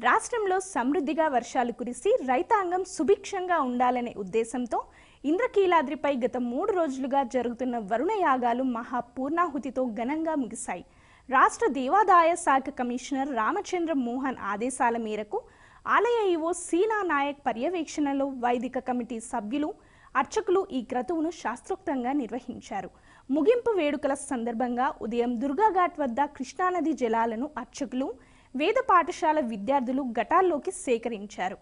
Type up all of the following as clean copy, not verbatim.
రాష్ట్రంలో సమృద్ధిగా వర్షాలు కురిసి రైతాంగం సుభిక్షంగా ఉండాలనే ఉద్దేశంతో ఇంద్రకీలాద్రిపై గత 3 రోజులుగా జరుగుతున్న వరుణ యాగాలు మహాపూర్ణాహుతితో ఘనంగా ముగిశాయి. రాష్ట్ర దేవాదాయ శాఖ కమిషనర్ రామచంద్ర మోహన్ ఆదేశాల మేరకు ఆలయ ఈవో సీనా నాయక్ పర్యవేక్షణలో వైదిక కమిటీ సభ్యులు అర్చకులు ఈ క్రతువును శాస్త్రోక్తంగా నిర్వహించారు. ముగింపు వేడుకల సందర్భంగా ఉదయం దుర్గాఘాట్ వద్ద కృష్ణానది జలాలను అర్చకులు, వేద పాఠశాల విద్యార్థులు ఘటాల్లోకి సేకరించారు.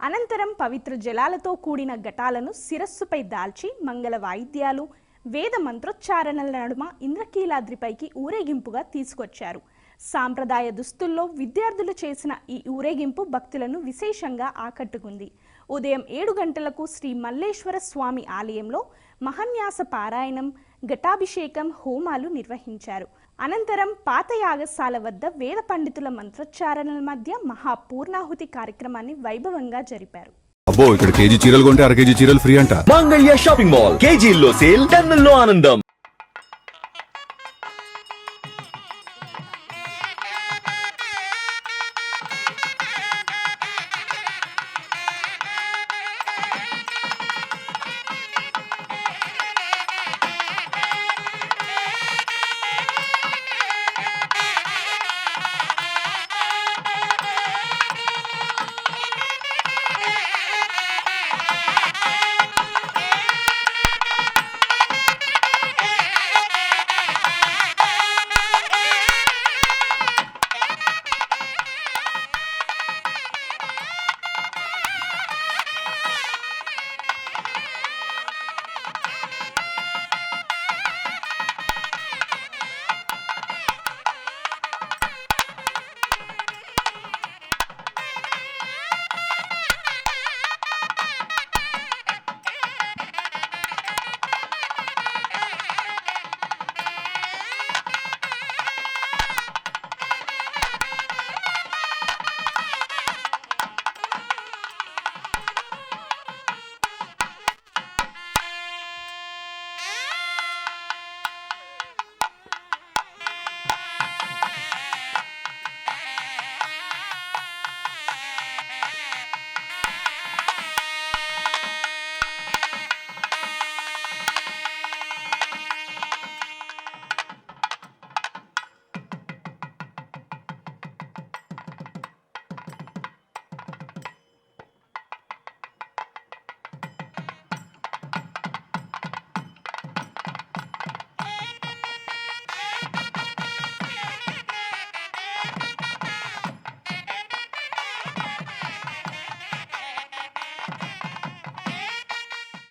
అనంతరం పవిత్ర జలాలతో కూడిన ఘటాలను శిరస్సుపై దాల్చి మంగళ వాయిద్యాలు, వేద మంత్రోచ్చారణల నడుమ ఇంద్రకీలాద్రిపైకి ఊరేగింపుగా తీసుకొచ్చారు. సాంప్రదాయ దుస్తుల్లో విద్యార్థులు చేసిన ఈ ఊరేగింపు భక్తులను విశేషంగా ఆకట్టుకుంది. ఉదయం 7 గంటలకు శ్రీ మల్లేశ్వర స్వామి ఆలయంలో మహాన్యాస పారాయణం, ఘటాభిషేకం, హోమాలు నిర్వహించారు. అనంతరం పాత యాగశాల వద్ద వేద పండితుల మంత్రోచ్చారణల మధ్య మహాపూర్ణాహుతి కార్యక్రమాన్ని వైభవంగా జరిపారు. అబ్బో, ఇక్కడ కేజీ చీరలు కొంటే 1/2 కేజీ చీరలు ఫ్రీ అంట. మంగళ్య షాపింగ్ మాల్ కేజీల్లో సేల్, టన్నుల్లో ఆనందం.